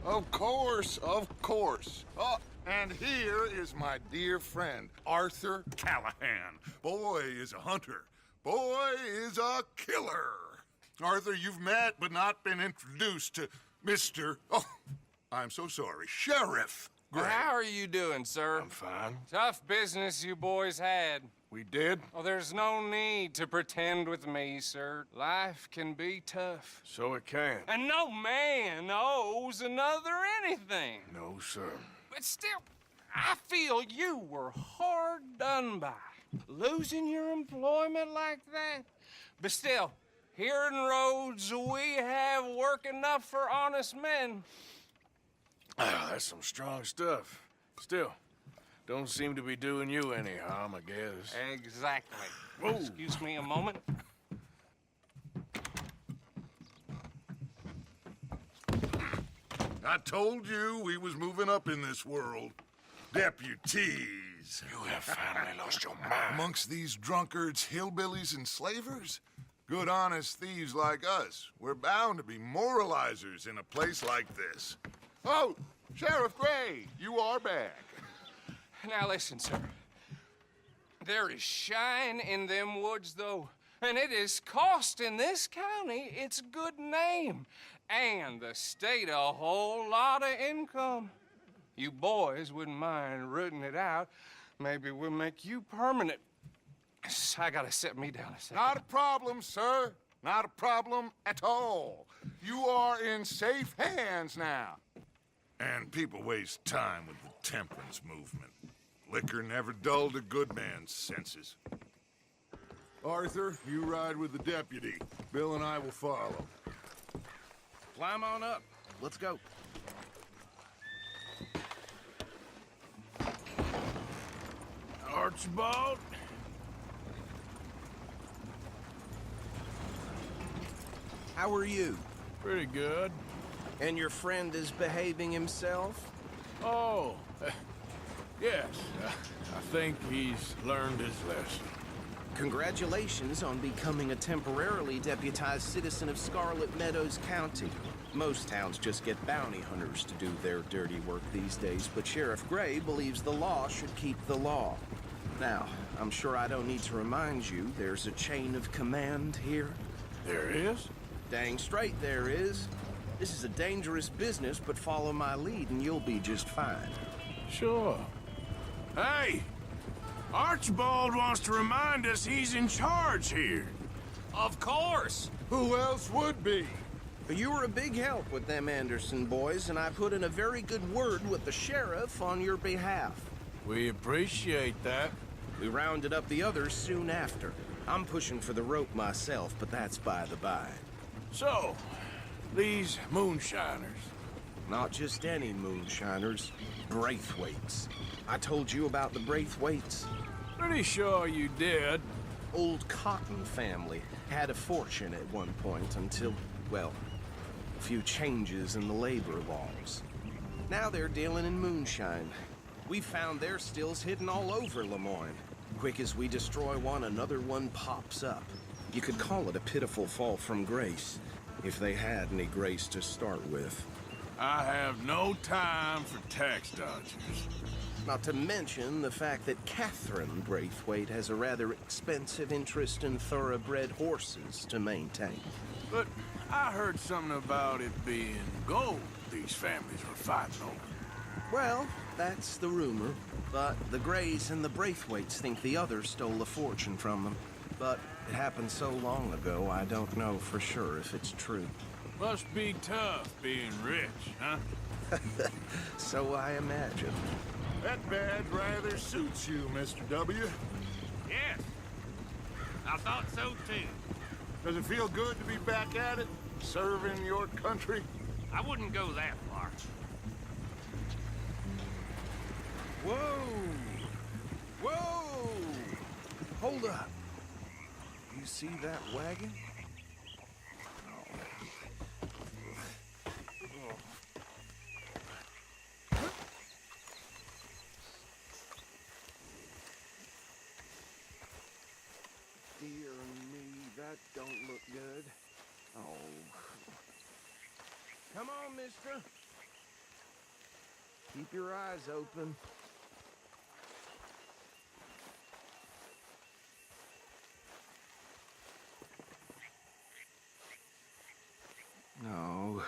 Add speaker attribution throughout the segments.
Speaker 1: Of course, of course. Oh, and here is my dear friend, Arthur Callahan. Boy is a hunter. Boy is a killer. Arthur, you've met but not been introduced to Mr. Oh, I'm so sorry, Sheriff Gray.
Speaker 2: How are you doing, sir?
Speaker 1: I'm fine.
Speaker 2: Tough business you boys had.
Speaker 1: We did?
Speaker 2: Oh, there's no need to pretend with me, sir. Life can be tough.
Speaker 1: So it can.
Speaker 2: And no man owes another anything.
Speaker 1: No, sir.
Speaker 2: But still, I feel you were hard done by. Losing your employment like that. But still, here in Rhodes, we have work enough for honest men.
Speaker 3: Ah, that's some strong stuff. Still, don't seem to be doing you any harm, I guess.
Speaker 2: Exactly.
Speaker 3: Whoa.
Speaker 2: Excuse me a moment.
Speaker 1: I told you we was moving up in this world. Deputies.
Speaker 3: You have finally lost your mind.
Speaker 1: Amongst these drunkards, hillbillies, and slavers? Good, honest thieves like us. We're bound to be moralizers in a place like this. Oh, Sheriff Gray, you are back.
Speaker 2: Now listen, sir. There is shine in them woods, though, and it is costing this county its good name and the state a whole lot of income. You boys wouldn't mind rooting it out. Maybe we'll make you permanent. I gotta sit me down a second.
Speaker 1: Not a problem, sir. Not a problem at all. You are in safe hands now. And people waste time with the temperance movement. Liquor never dulled a good man's senses. Arthur, you ride with the deputy. Bill and I will follow.
Speaker 4: Climb on up. Let's go.
Speaker 3: Archibald?
Speaker 4: How are you?
Speaker 3: Pretty good.
Speaker 4: And your friend is behaving himself?
Speaker 3: Oh, yes. I think he's learned his lesson.
Speaker 4: Congratulations on becoming a temporarily deputized citizen of Scarlett Meadows County. Most towns just get bounty hunters to do their dirty work these days, but Sheriff Gray believes the law should keep the law. Now, I'm sure I don't need to remind you there's a chain of command here.
Speaker 3: There is?
Speaker 4: Dang straight there is. This is a dangerous business, but follow my lead and you'll be just fine.
Speaker 3: Sure. Hey! Archibald wants to remind us he's in charge here.
Speaker 2: Of course.
Speaker 1: Who else would be?
Speaker 4: You were a big help with them Anderson boys, and I put in a very good word with the sheriff on your behalf.
Speaker 3: We appreciate that.
Speaker 4: We rounded up the others soon after. I'm pushing for the rope myself, but that's by the by.
Speaker 3: So, these moonshiners.
Speaker 4: Not just any moonshiners, Braithwaites. I told you about the Braithwaites.
Speaker 3: Pretty sure you did.
Speaker 4: Old Cotton family had a fortune at one point until, well, a few changes in the labor laws. Now they're dealing in moonshine. We found their stills hidden all over Lemoyne. Quick as we destroy one, another one pops up. You could call it a pitiful fall from grace, if they had any grace to start with.
Speaker 3: I have no time for tax dodgers.
Speaker 4: Not to mention the fact that Catherine Braithwaite has a rather expensive interest in thoroughbred horses to maintain.
Speaker 3: But I heard something about it being gold these families were fighting over.
Speaker 4: Well, that's the rumor. But the Grays and the Braithwaites think the others stole a fortune from them. But it happened so long ago, I don't know for sure if it's true.
Speaker 3: Must be tough being rich, huh?
Speaker 4: So I imagine.
Speaker 1: That badge rather suits you, Mr. W.
Speaker 5: Yes. I thought so, too.
Speaker 1: Does it feel good to be back at it, serving your country?
Speaker 5: I wouldn't go that far.
Speaker 4: Whoa! Whoa! Hold up. You see that wagon? Dear me, that don't look good. Oh. Come on, mister. Keep your eyes open. No,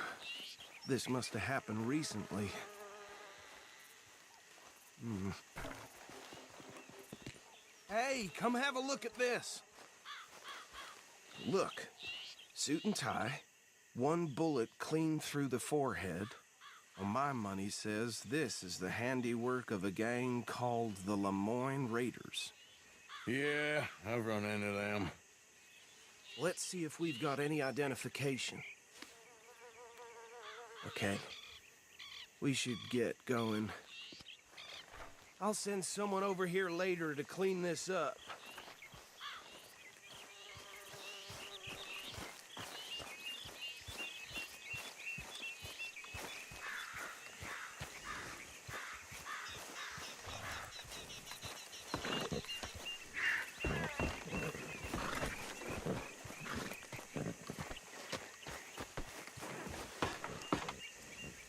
Speaker 4: this must have happened recently. Hey, come have a look at this. Look, suit and tie, one bullet clean through the forehead. Well, my money says this is the handiwork of a gang called the Lemoyne Raiders.
Speaker 3: Yeah, I've run into them.
Speaker 4: Let's see if we've got any identification. Okay. We should get going. I'll send someone over here later to clean this up.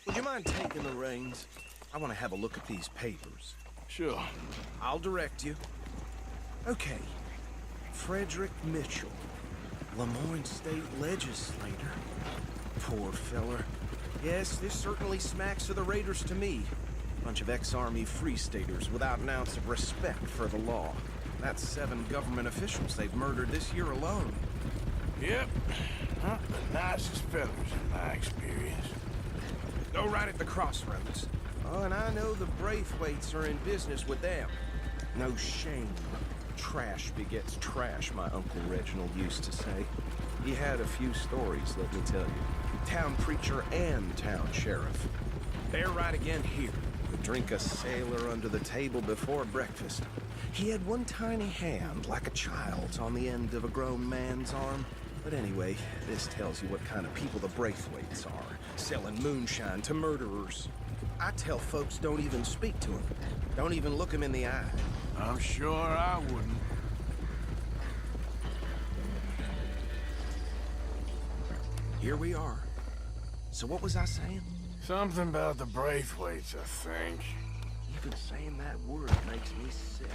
Speaker 4: Would you mind taking the reins? I want to have a look at these papers.
Speaker 3: Sure.
Speaker 4: I'll direct you. Okay. Frederick Mitchell, Lemoyne State Legislator. Poor feller. Yes, this certainly smacks of the Raiders to me. Bunch of ex-Army Free Staters without an ounce of respect for the law. That's 7 government officials they've murdered this year alone.
Speaker 3: Yep. Not the nicest fellas in my experience.
Speaker 4: Go right at the crossroads. Oh, and I know the Braithwaites are in business with them. No shame. Trash begets trash, my Uncle Reginald used to say. He had a few stories, let me tell you. Town preacher and town sheriff. They're right again here. Would drink a sailor under the table before breakfast. He had one tiny hand, like a child's, on the end of a grown man's arm. But anyway, this tells you what kind of people the Braithwaites are. Selling moonshine to murderers. I tell folks don't even speak to him. Don't even look him in the eye.
Speaker 3: I'm sure I wouldn't.
Speaker 4: Here we are. So what was I saying?
Speaker 3: Something about the Braithwaites, I think.
Speaker 4: Even saying that word makes me sick.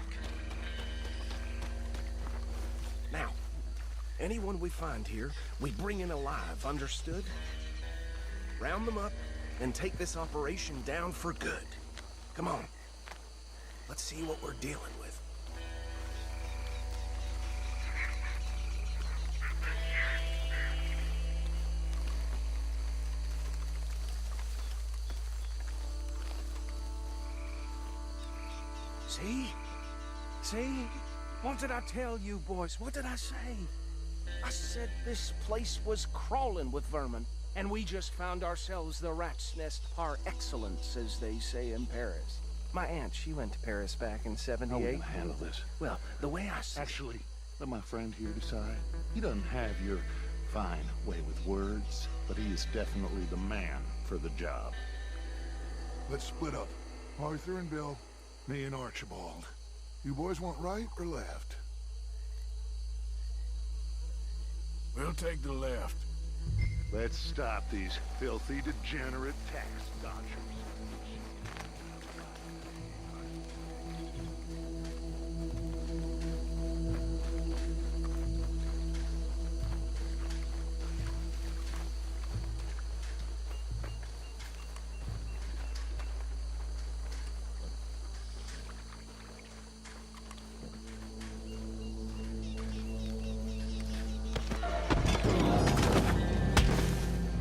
Speaker 4: Now, anyone we find here, we bring in alive, understood? Round them up and take this operation down for good. Come on. Let's see what we're dealing with. See? See? What did I tell you, boys? What did I say? I said this place was crawling with vermin, and we just found ourselves the rat's nest par excellence, as they say in Paris. My aunt, she went to Paris back in
Speaker 6: How are we
Speaker 4: '78.
Speaker 6: gonna handle this?
Speaker 4: Well, the way I see
Speaker 6: Actually, let my friend here decide. He doesn't have your fine way with words, but he is definitely the man for the job.
Speaker 7: Let's split up. Arthur and Bill, me and Archibald. You boys want right or left?
Speaker 3: We'll take the left.
Speaker 6: Let's stop these filthy, degenerate tax dodgers.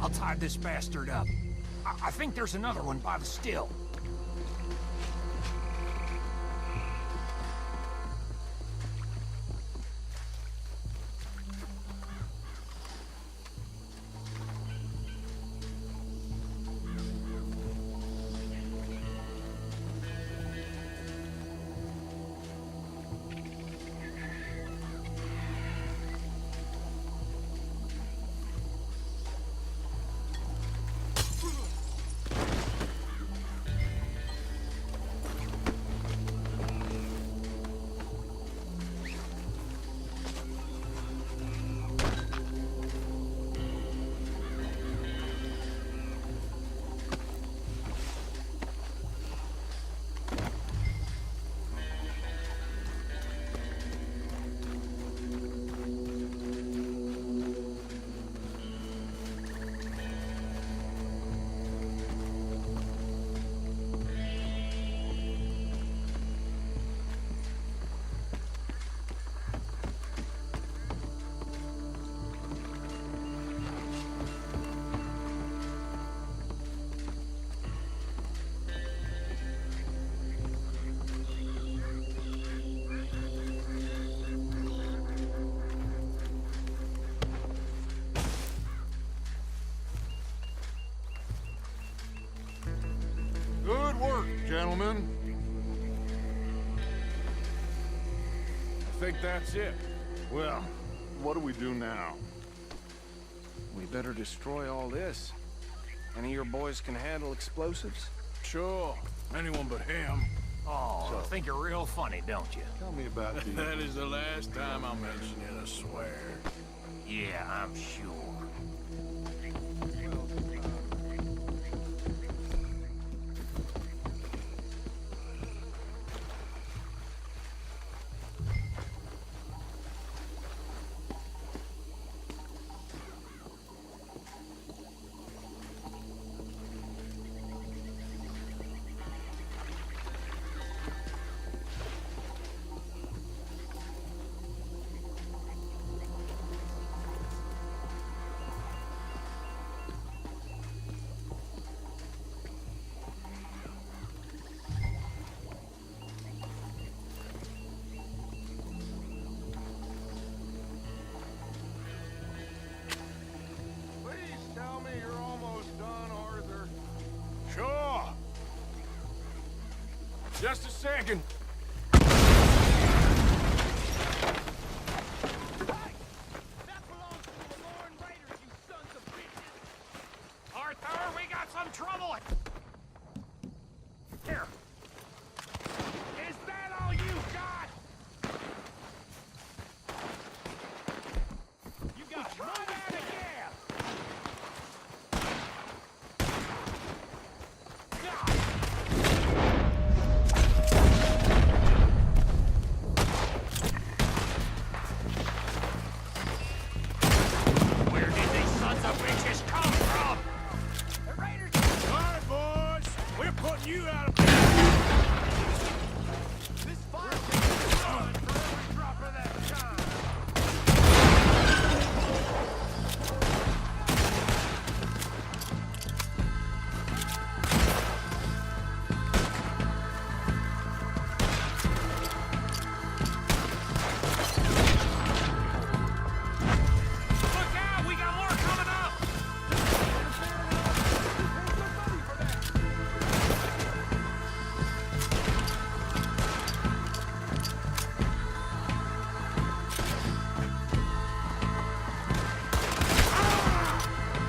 Speaker 5: I'll tie this bastard up. I think there's another one by the still.
Speaker 1: gentlemen.
Speaker 3: I think that's it.
Speaker 6: Well, what do we do now?
Speaker 4: We better destroy all this. Any of your boys can handle explosives?
Speaker 3: Sure. Anyone but him.
Speaker 5: Oh, I think you're real funny, don't you?
Speaker 6: Tell me about the...
Speaker 3: That is the last time I mention it, I swear.
Speaker 5: Yeah, I'm sure.
Speaker 1: Please tell me you're almost done, Arthur.
Speaker 3: Sure. Just a second.
Speaker 5: Arthur, we got some trouble! Here. Is that all you got? You got run out of gas! Where did these sons of bitches come from? The raiders!
Speaker 3: All right, boys. We're putting you out of...
Speaker 5: This fire is run for every drop of that shine! Look out! We got more coming up!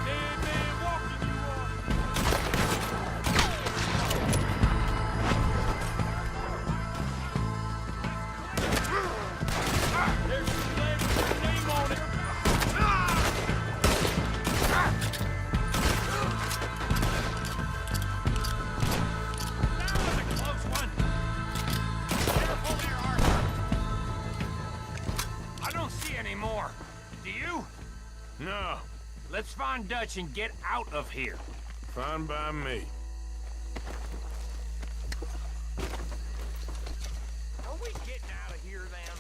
Speaker 5: Dead man walking you on! There's your flag with your name on it! That was a close one! Careful there, Arthur! I don't see any more. Do you?
Speaker 3: No.
Speaker 5: Let's find Dutch and get out of here.
Speaker 3: Fine by me.
Speaker 5: Are we getting out of here then?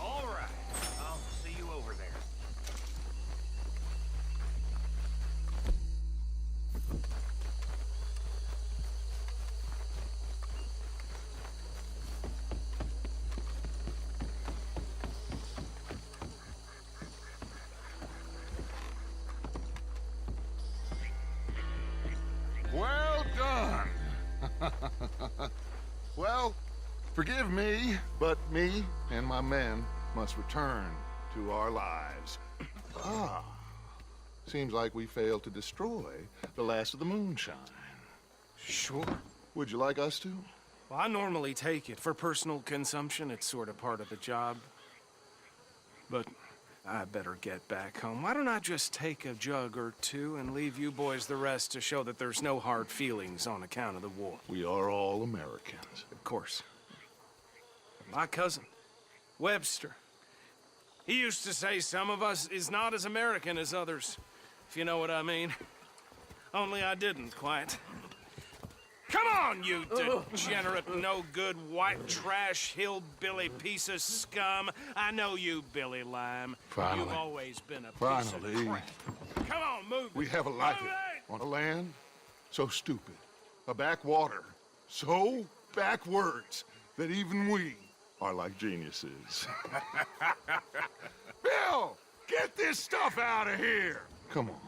Speaker 5: All right. I'll see you over there.
Speaker 1: Well done.
Speaker 6: Well, forgive me, but me and my men must return to our lives. Ah, seems like we failed to destroy the last of the moonshine.
Speaker 4: Sure.
Speaker 6: Would you like us to?
Speaker 4: Well, I normally take it. For personal consumption, it's sort of part of the job. But I better get back home. Why don't I just take a jug or two and leave you boys the rest to show that there's no hard feelings on account of the war?
Speaker 6: We are all Americans.
Speaker 4: Of course. My cousin, Webster, he used to say some of us is not as American as others, if you know what I mean. Only I didn't quite.
Speaker 3: Come on, you degenerate, no-good, white trash, hillbilly piece of scum. I know you, Billy Lime.
Speaker 6: Finally.
Speaker 3: You've always been a piece
Speaker 6: Finally.
Speaker 3: of crap. Come on, move it.
Speaker 6: We have a life
Speaker 3: Move it!
Speaker 6: on a land so stupid, a backwater so backwards that even we are like geniuses. Bill, get this stuff out of here! Come on,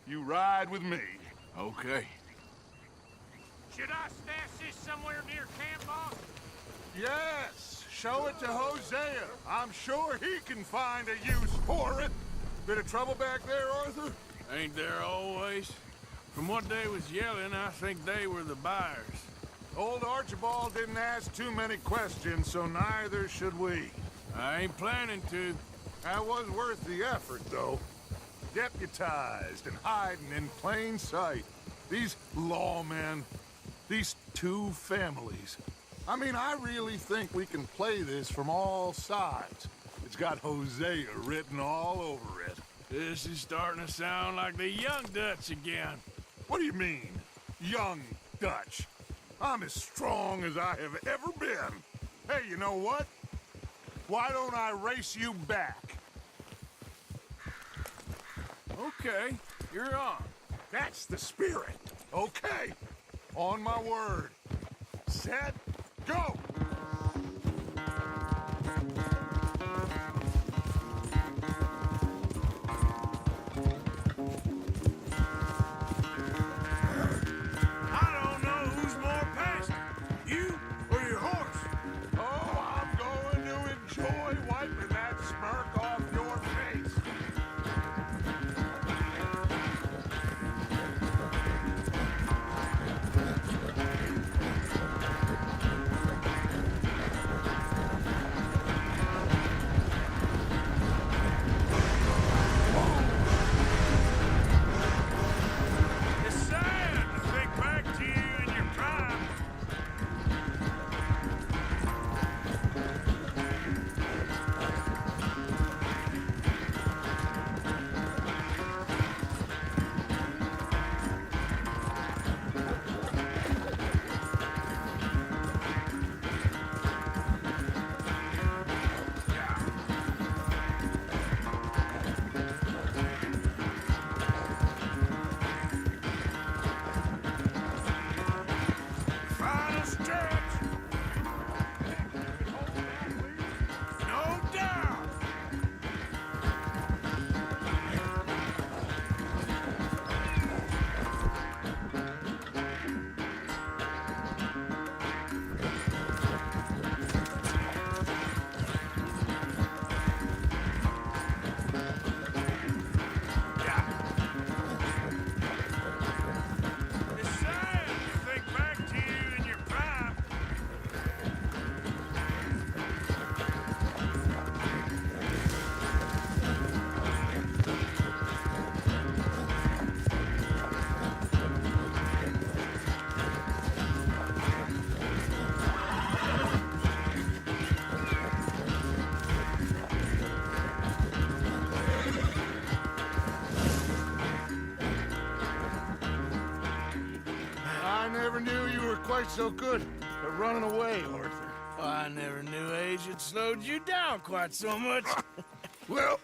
Speaker 6: you ride with me.
Speaker 3: Okay.
Speaker 5: Should I stash this somewhere near camp, boss?
Speaker 6: Yes, show it to Hosea. I'm sure he can find a use for it. Bit of trouble back there, Arthur?
Speaker 3: Ain't there always? From what they was yelling, I think they were the buyers.
Speaker 6: Old Archibald didn't ask too many questions, so neither should we.
Speaker 3: I ain't planning to.
Speaker 6: That was worth the effort, though. Deputized and hiding in plain sight. These lawmen, these two families. I mean, I really think we can play this from all sides. It's got Hosea written all over it.
Speaker 3: This is starting to sound like the Young Dutch again.
Speaker 6: What do you mean, young Dutch? I'm as strong as I have ever been. Hey, you know what? Why don't I race you back?
Speaker 3: Okay, you're on.
Speaker 6: That's the spirit. Okay. On my word. Set, go!
Speaker 3: I don't know who's more passionate, you or your horse.
Speaker 6: Oh, I'm going to enjoy wiping that smirk off your face.
Speaker 3: It's sad to think back to you in your prime. Final stretch. No doubt. It's sad to think back to you in your prime.
Speaker 6: I never knew you were quite so good at running away, Arthur.
Speaker 3: I never knew age had slowed you down quite so much.
Speaker 6: Well,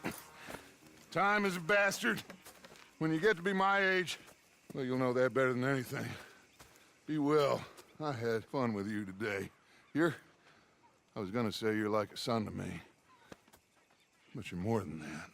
Speaker 6: time is a bastard. When you get to be my age, well, you'll know that better than anything. Be well. I had fun with you today. I was gonna say you're like a son to me. But you're more than that.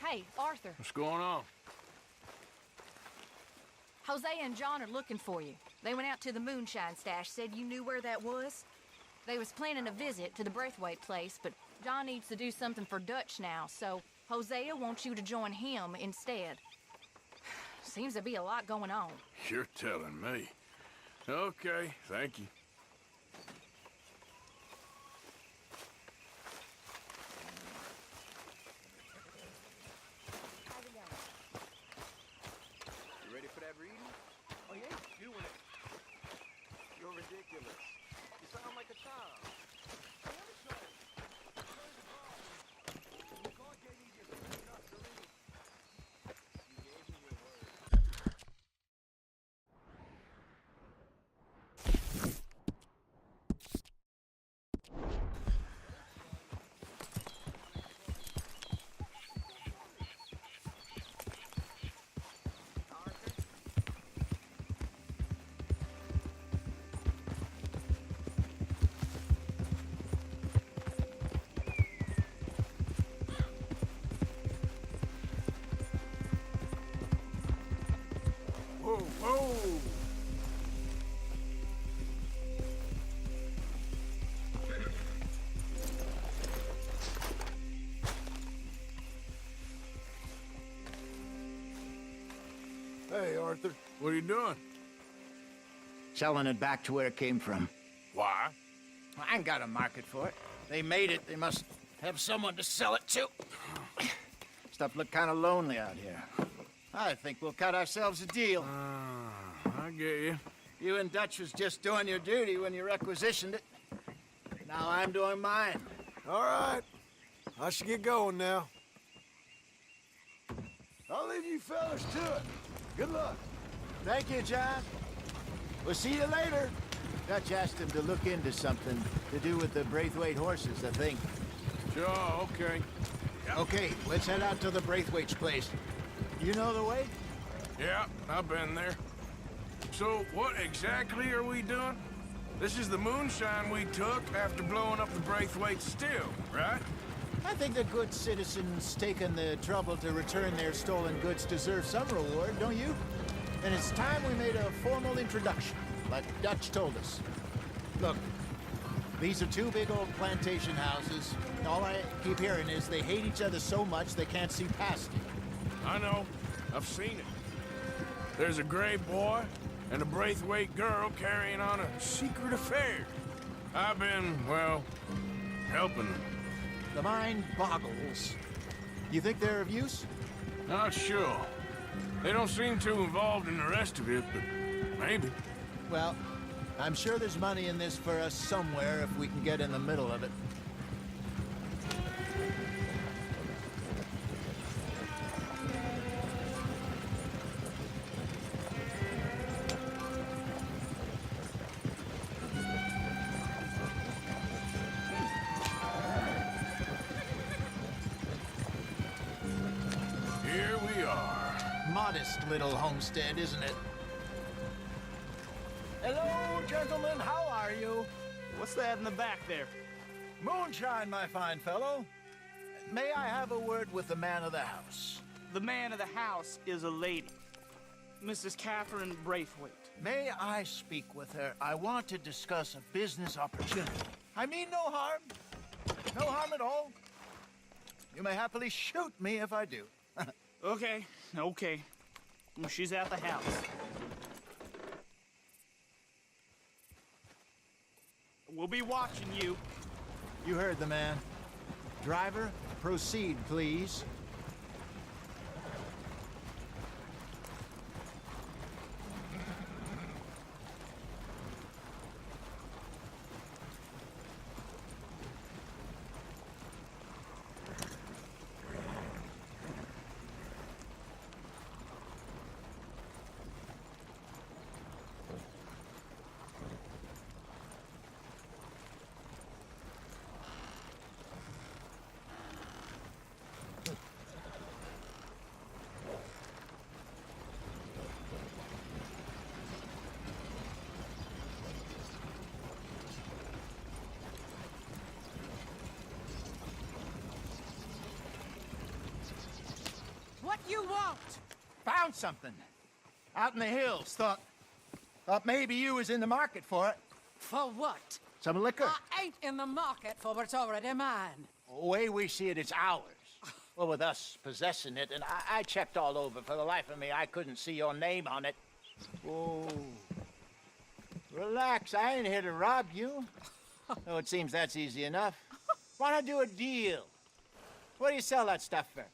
Speaker 8: Hey, Arthur.
Speaker 3: What's going on?
Speaker 8: Hosea and John are looking for you. They went out to the moonshine stash, said you knew where that was. They was planning a visit to the Braithwaite place, but John needs to do something for Dutch now, so Hosea wants you to join him instead. Seems to be a lot going on.
Speaker 3: You're telling me. Okay, thank you. Move!
Speaker 7: Hey, Arthur.
Speaker 3: What are you doing?
Speaker 5: Selling it back to where it came from.
Speaker 3: Why?
Speaker 5: I ain't got a market for it. They made it. They must have someone to sell it to. Stuff look kind of lonely out here. I think we'll cut ourselves a deal.
Speaker 3: I get you.
Speaker 5: You and Dutch was just doing your duty when you requisitioned it. Now I'm doing mine.
Speaker 9: All right. I should get going now. I'll leave you fellas to it. Good luck.
Speaker 5: Thank you, John. We'll see you later. Dutch asked him to look into something to do with the Braithwaite horses, I think.
Speaker 3: Sure, okay.
Speaker 5: Okay, let's head out to the Braithwaite's place. You know the way?
Speaker 3: Yeah, I've been there. So, what exactly are we doing? This is the moonshine we took after blowing up the Braithwaite still, right?
Speaker 5: I think the good citizens taking the trouble to return their stolen goods deserve some reward, don't you? And it's time we made a formal introduction, like Dutch told us. Look, these are two big old plantation houses. All I keep hearing is they hate each other so much they can't see past it.
Speaker 3: I know. I've seen it. There's a gray boy and a Braithwaite girl carrying on a secret affair. I've been, well, helping them.
Speaker 5: The mind boggles. You think they're of use?
Speaker 3: Not sure. They don't seem too involved in the rest of it, but maybe.
Speaker 5: Well, I'm sure there's money in this for us somewhere if we can get in the middle of it.
Speaker 3: Here we are.
Speaker 5: Modest little homestead, isn't it? Hello, gentlemen. How are you?
Speaker 10: What's that in the back there?
Speaker 5: Moonshine, my fine fellow. May I have a word with the man of the house?
Speaker 10: The man of the house is a lady, Mrs. Catherine Braithwaite.
Speaker 5: May I speak with her? I want to discuss a business opportunity. I mean no harm. No harm at all. You may happily shoot me if I do.
Speaker 10: Okay. Well, she's at the house. We'll be watching you.
Speaker 5: You heard the man. Driver, proceed, please.
Speaker 11: What you want?
Speaker 5: Found something. Out in the hills. Thought maybe you was in the market for it.
Speaker 11: For what?
Speaker 5: Some liquor.
Speaker 11: I ain't in the market for what's already mine.
Speaker 5: The way we see it, it's ours. Well, with us possessing it, and I checked all over. For the life of me, I couldn't see your name on it. Oh. Relax, I ain't here to rob you. Oh, it seems that's easy enough. Why not do a deal? What do you sell that stuff for?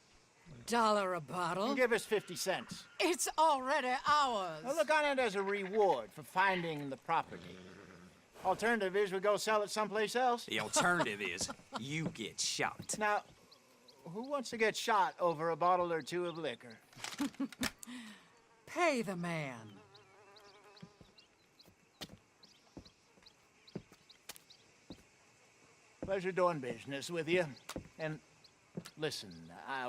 Speaker 11: $1 a bottle?
Speaker 5: Give us 50 cents.
Speaker 11: It's already ours.
Speaker 5: Now look on it as a reward for finding the property. Alternative is we go sell it someplace else.
Speaker 12: The alternative is you get shot.
Speaker 5: Now, who wants to get shot over a bottle or two of liquor?
Speaker 11: Pay the man.
Speaker 5: Pleasure doing business with you. And listen,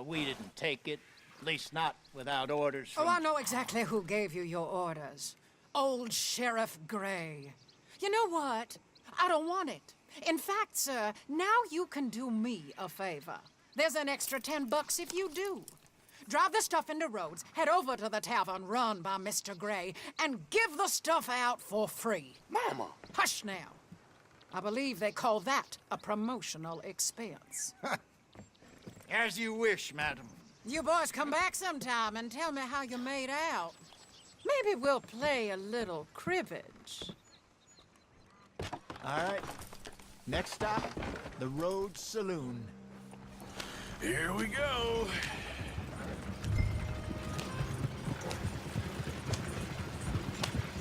Speaker 5: we didn't take it. At least not without orders from...
Speaker 11: Oh, I know exactly who gave you your orders. Old Sheriff Gray. You know what? I don't want it. In fact, sir, now you can do me a favor. There's an extra $10 if you do. drive the stuff into Rhodes, head over to the tavern run by Mr. Gray, and give the stuff out for free.
Speaker 7: Mama!
Speaker 11: Hush now. I believe they call that a promotional expense.
Speaker 5: As you wish, madam.
Speaker 11: You boys come back sometime and tell me how you made out. Maybe we'll play a little cribbage.
Speaker 5: All right. Next stop, the Rhodes Saloon.
Speaker 3: Here we go.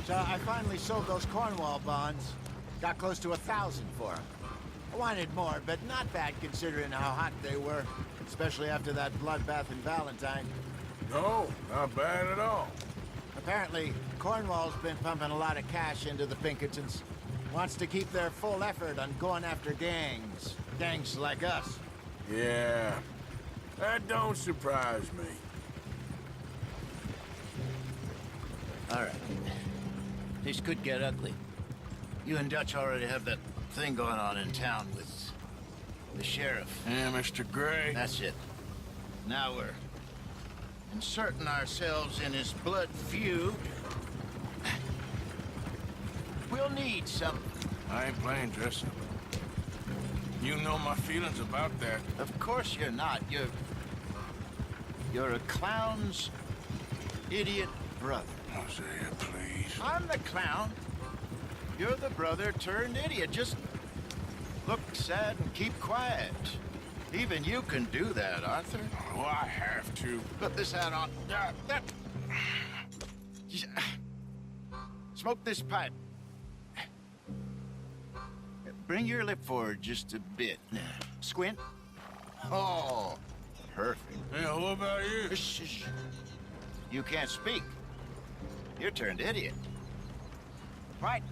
Speaker 5: So I finally sold those Cornwall bonds. Got close to 1,000 for them. I wanted more, but not bad considering how hot they were, especially after that bloodbath in Valentine.
Speaker 3: No, not bad at all.
Speaker 5: Apparently, Cornwall's been pumping a lot of cash into the Pinkertons. Wants to keep their full effort on going after gangs. Gangs like us.
Speaker 3: Yeah, that don't surprise me.
Speaker 13: All right. This could get ugly. You and Dutch already have that thing going on in town with the sheriff.
Speaker 3: Yeah, Mr. Gray.
Speaker 13: That's it. Now we're inserting ourselves in his blood feud. We'll need something.
Speaker 3: I ain't playing dress up. You know my feelings about that.
Speaker 13: Of course you're not. You're a clown's idiot brother.
Speaker 3: Hosea, please.
Speaker 13: I'm the clown. You're the brother turned idiot. Just look sad and keep quiet. Even you can do that, Arthur.
Speaker 3: Oh, I have to.
Speaker 13: Put this hat on. Smoke this pipe. Bring your lip forward just a bit. Squint. Oh, perfect.
Speaker 3: Yeah, what about you?
Speaker 13: Shh. You can't speak. You're turned idiot. Right.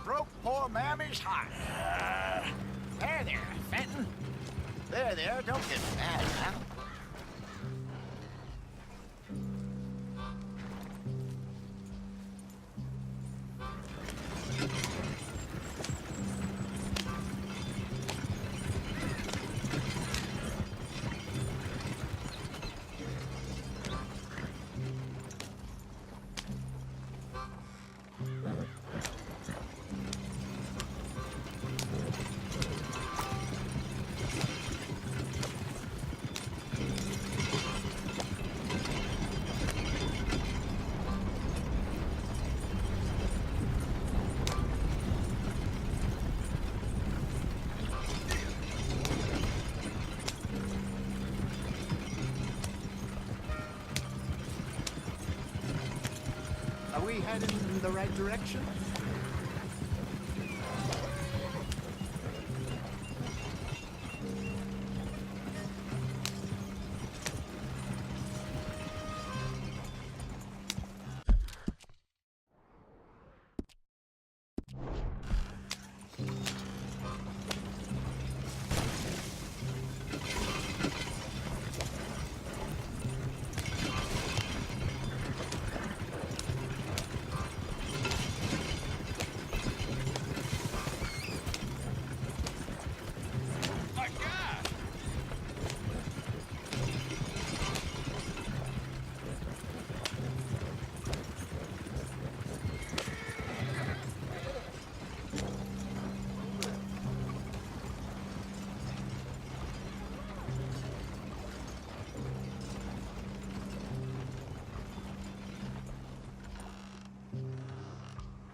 Speaker 13: Broke poor Mammy's heart. There, Fenton. There, don't get mad now.
Speaker 5: Are we headed in the right direction?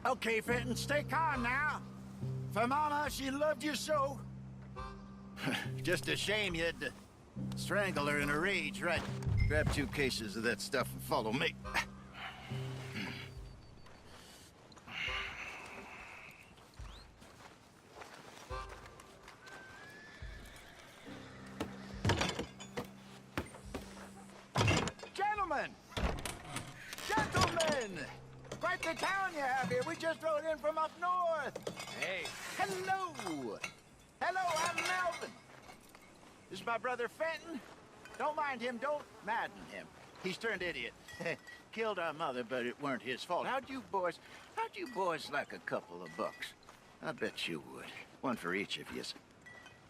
Speaker 13: Okay, Fenton, stay calm now. For Mama, she loved you so. Just a shame you had to strangle her in a rage, right? Grab 2 cases of that stuff and follow me. Gentlemen! Quite the town you have here. We just rode in from up north. Hey. Hello. I'm Melvin. This is my brother Fenton. Don't mind him. Don't madden him. He's turned idiot. Killed our mother, but it weren't his fault. How'd you boys like a couple of bucks? I bet you would. One for each of you.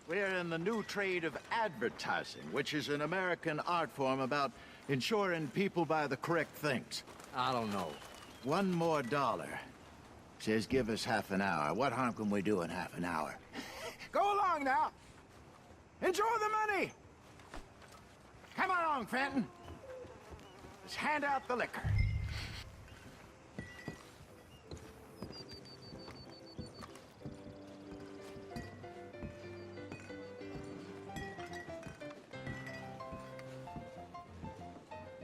Speaker 5: We're in the new trade of advertising, which is an American art form about
Speaker 13: Ensuring people buy the correct things.
Speaker 12: I don't know.
Speaker 13: $1 more. Says give us half an hour. What harm can we do in half an hour? Go along now. Enjoy the money. Come along, Fenton. Let's hand out the liquor.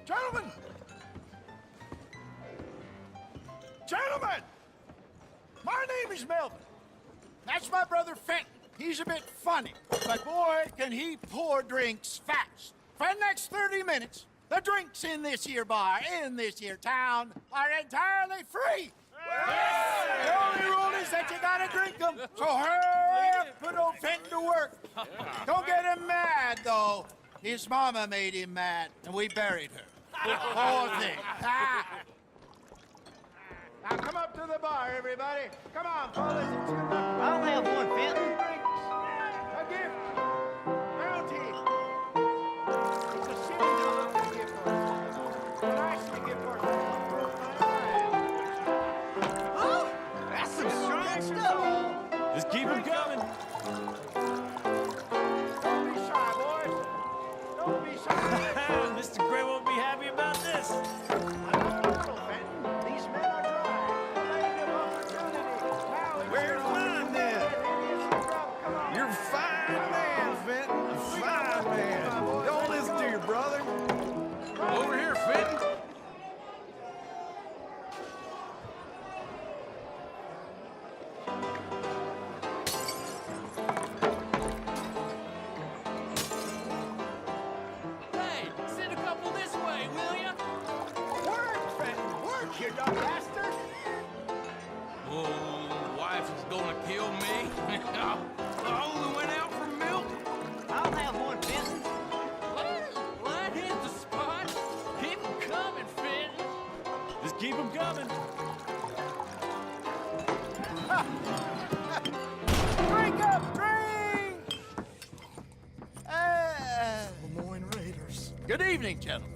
Speaker 13: Gentlemen! Gentlemen! My name is Melvin. That's my brother Fenton. He's a bit funny, but boy, can he pour drinks fast. For the next 30 minutes, the drinks in this here bar, in this here town, are entirely free. Yes. The only rule is that you gotta drink them. So hurry up, put old Fenton to work. Don't get him mad, though. His mama made him mad, and we buried her. Poor thing. Now come up to the bar, everybody. Come on, fellas. It's good luck.
Speaker 14: I'll have one, Fenton.
Speaker 13: A gift. Bounty. It's a silly little gift for us. But I see a gift for
Speaker 14: Oh, that's some strong stuff.
Speaker 3: Just keep them coming.
Speaker 13: Don't be shy, boys. Don't be shy.
Speaker 3: Mr. Gray won't be happy about this.
Speaker 13: I don't know, Fenton. These men are dry. A land of opportunity. Now it's
Speaker 4: Where's mine, then?
Speaker 13: Come on.
Speaker 4: You're a fine man, Fenton. A fine man. Don't listen to your brother.
Speaker 3: Over here, Fenton.
Speaker 14: Hey, send a couple this way, will ya?
Speaker 13: Work, Fenton. Work, you dumb bastard.
Speaker 3: Oh, wife is gonna kill me. I only went out for milk.
Speaker 14: I'll have one, Fenton. Well, that hit the spot. Keep 'em coming, Fenton.
Speaker 3: Just keep them coming.
Speaker 13: Drink up, drink!
Speaker 9: Lemoyne Raiders.
Speaker 13: Good evening, gentlemen.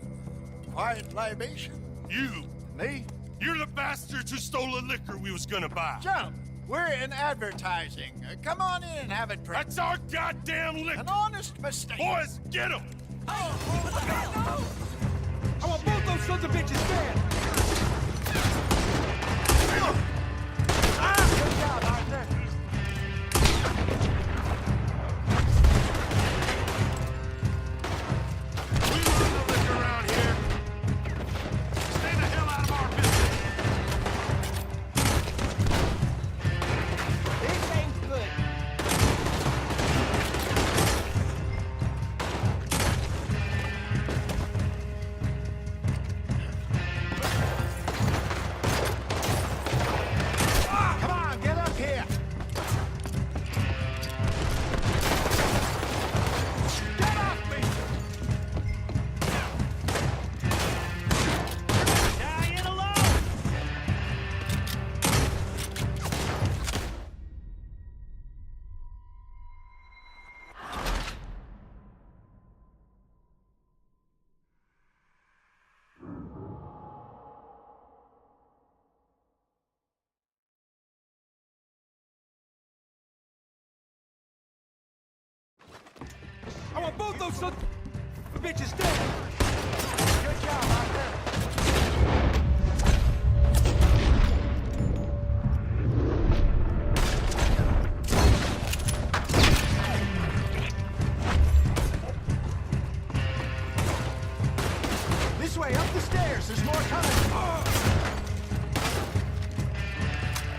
Speaker 13: Quiet libation?
Speaker 1: You!
Speaker 13: Me?
Speaker 1: You're the bastards who stole the liquor we was gonna buy.
Speaker 13: Gentlemen, we're in advertising. Come on in and have a drink.
Speaker 1: That's our goddamn liquor!
Speaker 13: An honest mistake.
Speaker 1: Boys, get him!
Speaker 14: I want both those sons of bitches dead.
Speaker 13: Good job, Arthur.
Speaker 1: We run the liquor around here. Stay the hell out of our business.
Speaker 14: This ain't good.
Speaker 13: Come on, get up here. Get off me!
Speaker 14: Dying alone.
Speaker 3: I want both those sons of bitches dead.
Speaker 13: Good job, Arthur. This way, up the stairs. There's more coming.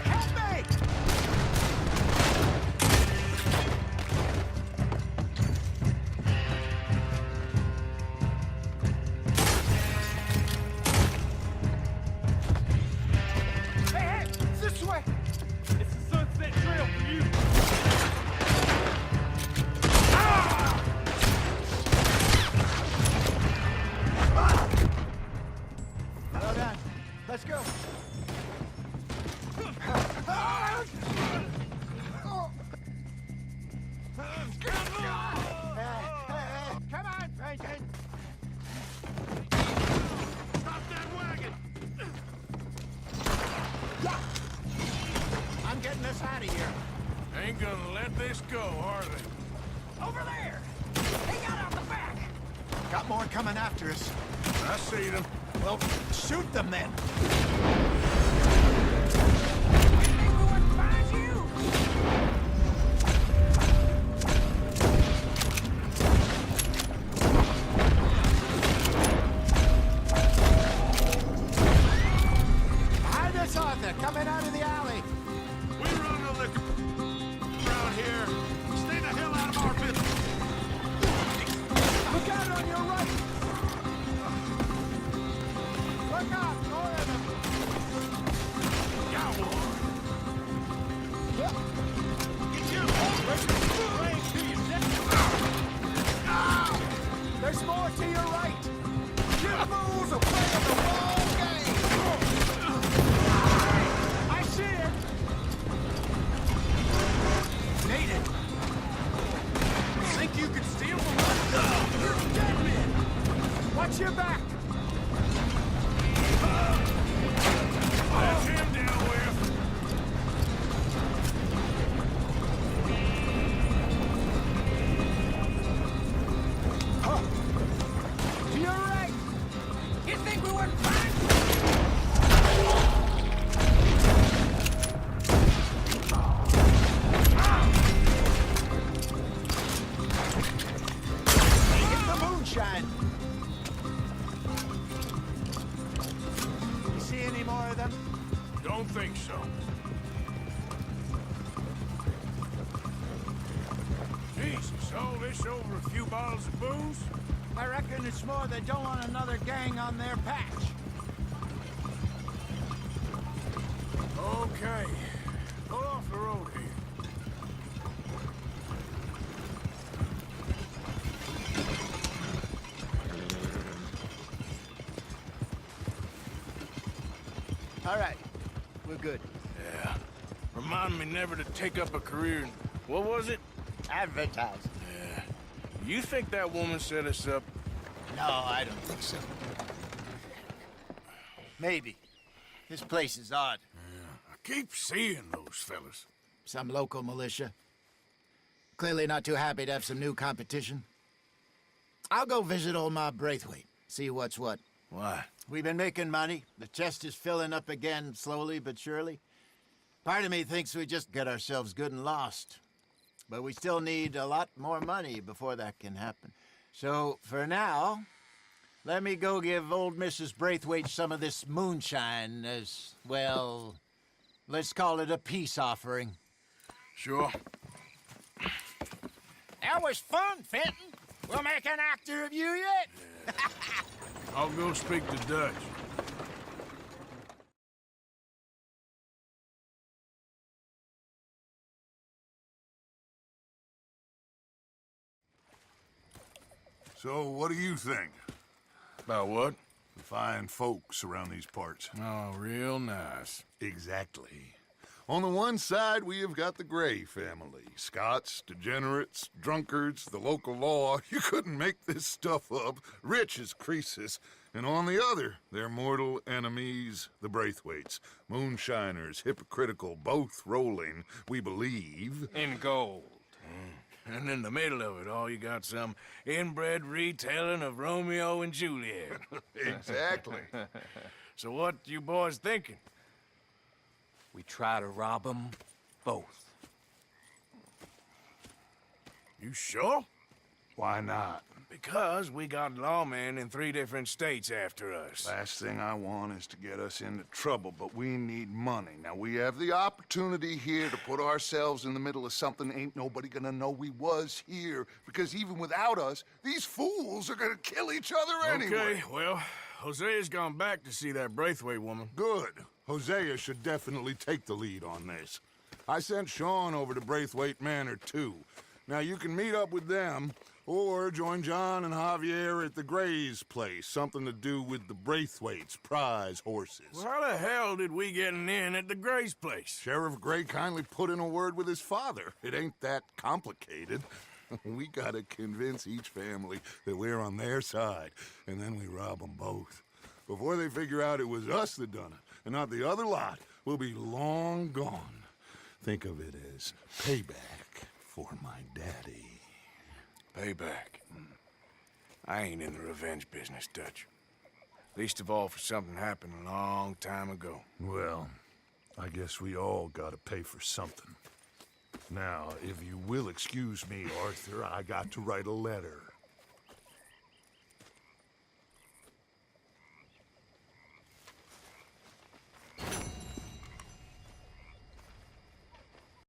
Speaker 13: Help me! Hey, this way!
Speaker 3: It's the Sunset Trail for you.
Speaker 13: Well done.
Speaker 3: this go, Harley?
Speaker 14: Over there! They got out the back!
Speaker 5: Got more coming after us.
Speaker 3: I see them.
Speaker 5: Well, shoot them then.
Speaker 14: You think we wouldn't find you?
Speaker 5: Behind us, Arthur, coming out of the alley.
Speaker 1: We run the liquor around here. Stay the hell out of our business.
Speaker 5: Look out on your right. Look out, more of them.
Speaker 3: Got one.
Speaker 5: Yep. There's more to your right. You fools are playing the wrong game. I see it. Need it.
Speaker 3: Think you could steal from us?
Speaker 5: You're dead men. Watch your back.
Speaker 3: That's him down with.
Speaker 5: To your right.
Speaker 14: You think we wouldn't find you?
Speaker 5: Get the moonshine. You see any more of them?
Speaker 3: Don't think so. Jesus, all this over a few bottles of booze?
Speaker 5: I reckon it's more they don't want another gang on their patch.
Speaker 3: Okay. Pull off the road here.
Speaker 5: All right, we're good.
Speaker 3: Yeah. Remind me never to take up a career in... What was it?
Speaker 5: Advertising.
Speaker 3: Yeah. You think that woman set us up?
Speaker 5: No, I don't think so. Maybe. This place is odd.
Speaker 3: Yeah. I keep seeing those fellas.
Speaker 5: Some local militia. Clearly not too happy to have some new competition. I'll go visit old Ma Braithwaite, see what's what.
Speaker 3: Why?
Speaker 5: We've been making money. The chest is filling up again, slowly but surely. Part of me thinks we just get ourselves good and lost. But we still need a lot more money before that can happen. So, for now, let me go give old Mrs. Braithwaite some of this moonshine as, well, let's call it a peace offering.
Speaker 3: Sure.
Speaker 13: That was fun, Fenton. We'll make an actor of you yet.
Speaker 3: I'll go speak to Dutch.
Speaker 1: So, what do you think?
Speaker 3: About what?
Speaker 1: The fine folks around these parts.
Speaker 3: Oh, real nice.
Speaker 1: Exactly. On the one side, we have got the Gray family. Scots, degenerates, drunkards, the local law. You couldn't make this stuff up. Rich as Croesus. And on the other, their mortal enemies, the Braithwaites. Moonshiners, hypocritical, both rolling, we believe.
Speaker 2: In gold.
Speaker 3: And in the middle of it all, you got some inbred retelling of Romeo and Juliet.
Speaker 1: Exactly.
Speaker 3: So what you boys thinking?
Speaker 12: We try to rob them both.
Speaker 3: You sure?
Speaker 1: Why not?
Speaker 3: Because we got lawmen in 3 different states after us.
Speaker 1: Last thing I want is to get us into trouble, but we need money. Now, we have the opportunity here to put ourselves in the middle of something ain't nobody gonna know we was here, because even without us, these fools are gonna kill each other anyway.
Speaker 3: Okay, well, Hosea's gone back to see that Braithwaite woman.
Speaker 1: Good. Hosea should definitely take the lead on this. I sent Sean over to Braithwaite Manor, too. Now, you can meet up with them, or join John and Javier at the Gray's place. Something to do with the Braithwaites' prize horses.
Speaker 3: Well, how the hell did we get in at the Gray's place?
Speaker 1: Sheriff Gray kindly put in a word with his father. It ain't that complicated. We gotta convince each family that we're on their side, and then we rob them both. Before they figure out it was us that done it, and not the other lot, we'll be long gone. Think of it as payback
Speaker 7: for my daddy.
Speaker 3: Payback. I ain't in the revenge business, Dutch. Least of all for something happened a long time ago.
Speaker 7: Well, I guess we all gotta pay for something. Now, if you will excuse me, Arthur, I got to write a letter.